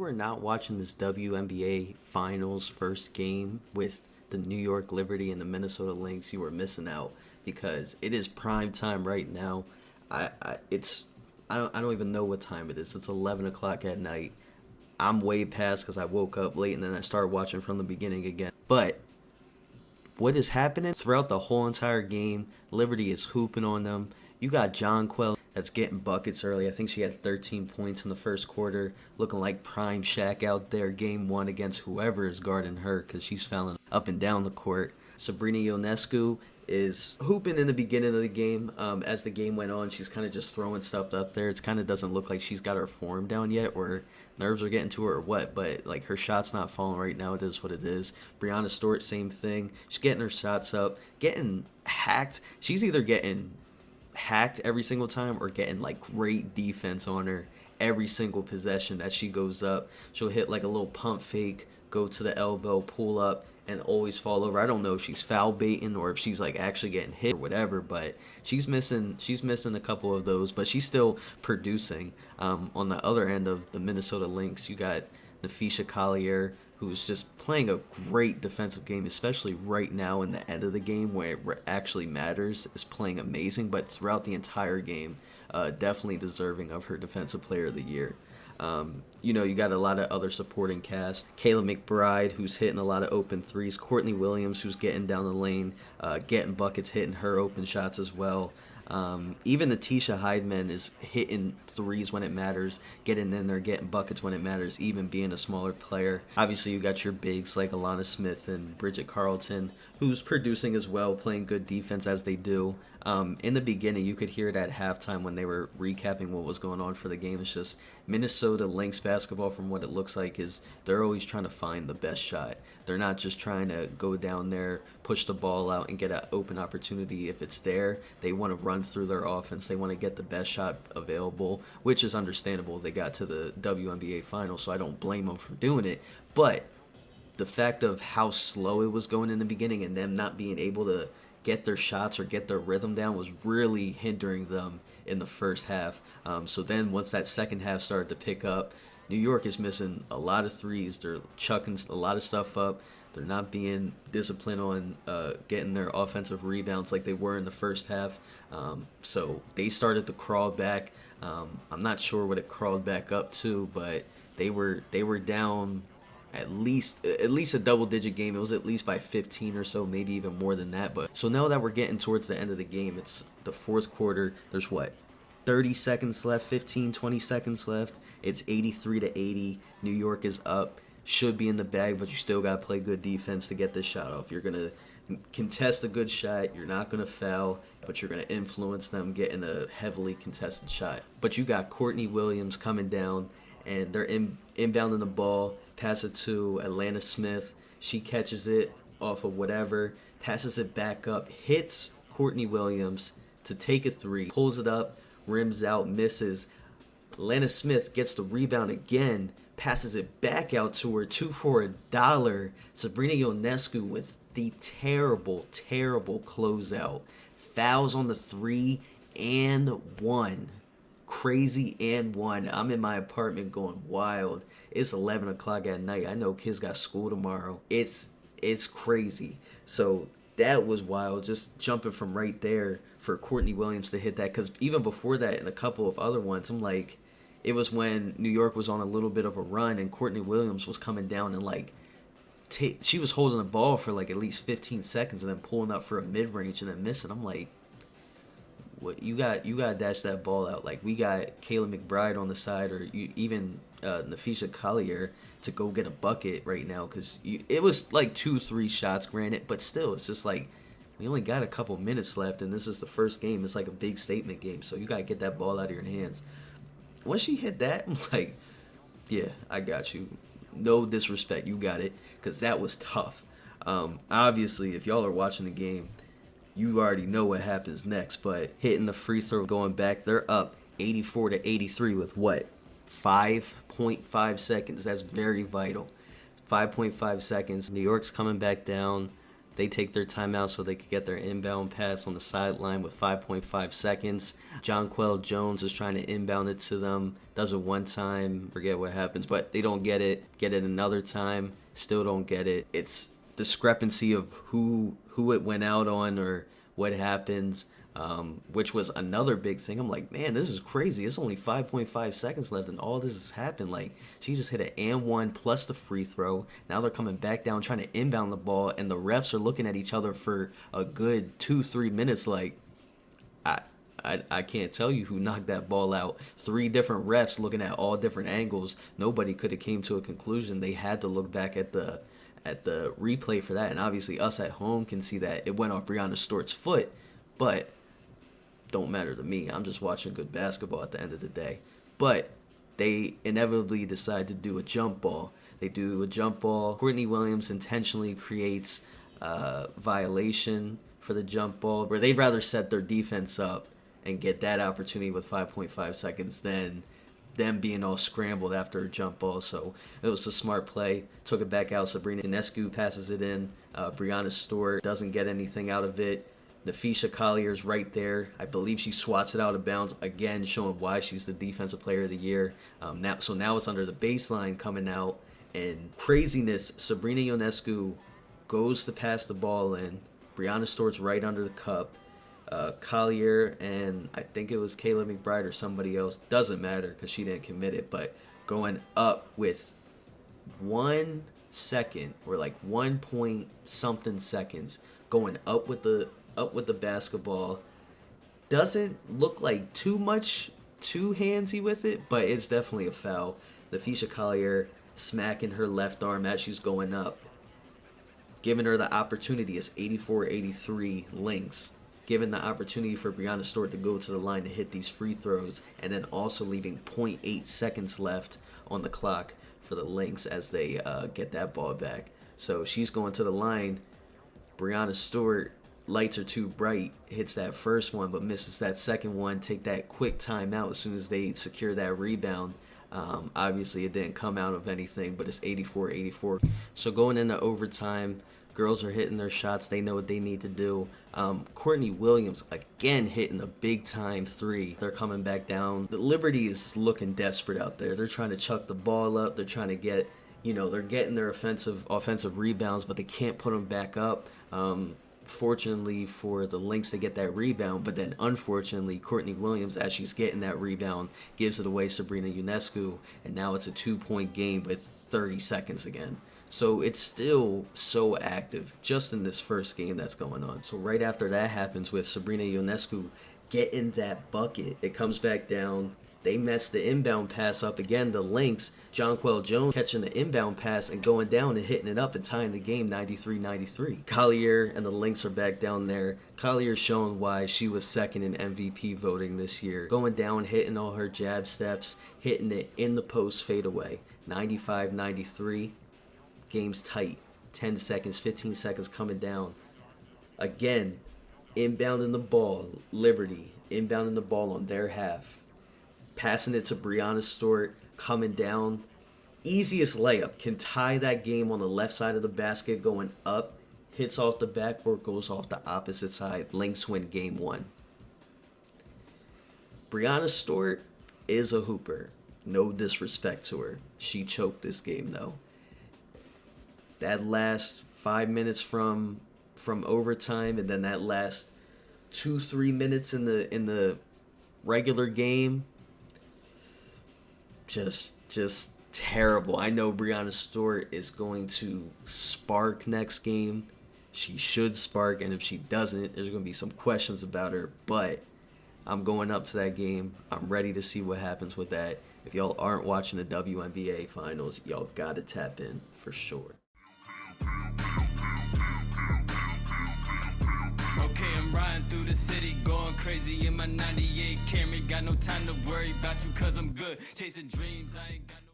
We're not watching this WNBA Finals first game with the New York Liberty and the Minnesota Lynx, you are missing out because it is prime time right now. I don't even know what time it is. It's 11 o'clock at night. I'm way past because I woke up late and then I started watching from the beginning again. But what is happening throughout the whole entire game? Liberty is hooping on them. You got John Quell that's getting buckets early. I think she had 13 points in the first quarter, looking like prime Shaq out there. Game one against whoever is guarding her because she's fouling up and down the court. Sabrina Ionescu is hooping in the beginning of the game. As the game went on, she's kind of just throwing stuff up there. It kind of doesn't look like she's got her form down yet, or nerves are getting to her, or what. But like her shot's not falling right now. It is what it is. Brianna Stewart, same thing. She's getting her shots up, getting hacked. She's either getting hacked every single time or getting like great defense on her every single possession that she goes up. She'll hit like a little pump fake, go to the elbow, pull up, and always fall over. I don't know if she's foul baiting or if she's like actually getting hit or whatever, but she's missing a couple of those, but she's still producing. On the other end of the Minnesota Lynx, you got Nafisha Collier, who's just playing a great defensive game, especially right now in the end of the game where it actually matters, is playing amazing, but throughout the entire game, definitely deserving of her Defensive Player of the Year. You got a lot of other supporting cast. Kayla McBride, who's hitting a lot of open threes. Courtney Williams, who's getting down the lane, getting buckets, hitting her open shots as well. Even Natisha Heidman is hitting threes when it matters, getting in there, getting buckets when it matters, even being a smaller player. Obviously, you got your bigs like Alana Smith and Bridget Carlton, who's producing as well, playing good defense as they do. In the beginning, you could hear it at halftime when they were recapping what was going on for the game. It's just Minnesota Lynx basketball, from what it looks like, is they're always trying to find the best shot. They're not just trying to go down there, push the ball out, and get an open opportunity. If it's there, they want to run through their offense. They want to get the best shot available, which is understandable. They got to the WNBA Finals, so I don't blame them for doing it. But the fact of how slow it was going in the beginning and them not being able to get their shots or get their rhythm down was really hindering them in the first half. So then once that second half started to pick up, New York is missing a lot of threes. They're chucking a lot of stuff up. They're not being disciplined on getting their offensive rebounds like they were in the first half. So they started to crawl back. I'm not sure what it crawled back up to, but they were down at least a double-digit game. It was at least by 15 or so, maybe even more than that. But so now that we're getting towards the end of the game, it's the fourth quarter. There's 30 seconds left, 15, 20 seconds left. It's 83-80. New York is up. Should be in the bag, but you still got to play good defense to get this shot off. You're going to contest a good shot. You're not going to foul, but you're going to influence them getting a heavily contested shot. But you got Courtney Williams coming down, and they're inbounding the ball. Pass it to Atlanta Smith. She catches it off of whatever, passes it back up, hits Courtney Williams to take a three, pulls it up, rims out, misses. Atlanta Smith gets the rebound again, passes it back out to her, 2 for $1. Sabrina Ionescu with the terrible, terrible closeout. Fouls on the 3 and 1. Crazy and 1. I'm in my apartment going wild. It's 11 o'clock at night. I know kids got school tomorrow. It's crazy. So that was wild. Just jumping from right there for Courtney Williams to hit that. Because even before that, and a couple of other ones, I'm like, it was when New York was on a little bit of a run and Courtney Williams was coming down and like, she was holding the ball for like at least 15 seconds and then pulling up for a mid-range and then missing. I'm like, what you got to dash that ball out. Like, we got Kayla McBride on the side, or even Nafisha Collier to go get a bucket right now, because it was like 2-3 shots, granted, but still, it's just like we only got a couple minutes left, and this is the first game. It's like a big statement game, so you got to get that ball out of your hands. Once she hit that, I'm like, yeah, I got you. No disrespect, you got it, because that was tough. Obviously, if y'all are watching the game, you already know what happens next, but hitting the free throw, going back, they're up 84-83 with 5.5 seconds. That's very vital. 5.5 seconds. New York's coming back down. They take their timeout so they could get their inbound pass on the sideline with 5.5 seconds. Jonquel Jones is trying to inbound it to them. Does it one time, forget what happens, but they don't get it. Get it another time, still don't get it. It's discrepancy of who it went out on or what happens, which was another big thing. I'm like, man, this is crazy. It's only 5.5 seconds left and all this has happened. Like, she just hit an and one plus the free throw. Now they're coming back down trying to inbound the ball, and the refs are looking at each other for a good 2-3 minutes like, I can't tell you who knocked that ball out. 3 different refs looking at all different angles. Nobody could have came to a conclusion. They had to look back at the replay for that, and obviously us at home can see that it went off Breanna Stewart's foot, but don't matter to me. I'm just watching good basketball at the end of the day. But they inevitably decide to do a jump ball. They do a jump ball. Courtney Williams intentionally creates a violation for the jump ball, where they'd rather set their defense up and get that opportunity with 5.5 seconds than them being all scrambled after a jump ball. So it was a smart play. Took it back out. Sabrina Ionescu passes it in. Breanna Stewart doesn't get anything out of it. Nafisha Collier's right there. I believe she swats it out of bounds, again showing why she's the Defensive Player of the Year. Now it's under the baseline coming out, and craziness. Sabrina Ionescu goes to pass the ball in. Breanna Stewart's right under the cup. Collier and I think it was Kayla McBride or somebody else, doesn't matter because she didn't commit it, but going up with 1 second or like 1 point something seconds, going up with the basketball, doesn't look like too handsy with it, but it's definitely a foul. Nafisha Collier smacking her left arm as she's going up, giving her the opportunity. It's 84-83 Lynx, giving the opportunity for Breanna Stewart to go to the line to hit these free throws, and then also leaving 0.8 seconds left on the clock for the Lynx as they get that ball back. So she's going to the line. Breanna Stewart, lights are too bright, hits that first one but misses that second one. Take that quick timeout as soon as they secure that rebound. Obviously it didn't come out of anything, but it's 84-84. So going into overtime, girls are hitting their shots. They know what they need to do. Courtney Williams again hitting a big time 3. They're coming back down. The Liberty is looking desperate out there. They're trying to chuck the ball up. They're trying to get, they're getting their offensive rebounds, but they can't put them back up. Fortunately for the Lynx, they get that rebound, but then unfortunately Courtney Williams, as she's getting that rebound, gives it away to Sabrina Ionescu, and now it's a 2-point game with 30 seconds again. So it's still so active just in this first game that's going on. So right after that happens with Sabrina Ionescu getting that bucket, it comes back down. They mess the inbound pass up again. The Lynx, Jonquel Jones catching the inbound pass and going down and hitting it up and tying the game 93-93. Collier and the Lynx are back down there. Collier showing why she was second in MVP voting this year. Going down, hitting all her jab steps, hitting it in the post fadeaway. 95-93. Game's tight. 10 seconds, 15 seconds coming down. Again, inbounding the ball. Liberty inbounding the ball on their half. Passing it to Breanna Stewart, coming down. Easiest layup. Can tie that game on the left side of the basket, going up. Hits off the backboard, goes off the opposite side. Lynx win game 1. Breanna Stewart is a hooper. No disrespect to her. She choked this game though. That last 5 minutes from overtime, and then that last 2-3 minutes in the regular game, just terrible. I know Breanna Stewart is going to spark next game. She should spark, and if she doesn't, there's going to be some questions about her. But I'm going up to that game. I'm ready to see what happens with that. If y'all aren't watching the WNBA Finals, y'all got to tap in for sure. Okay, I'm riding through the city, going crazy in my 98 Camry. Got no time to worry about you, cause I'm good. Chasing dreams, I ain't got no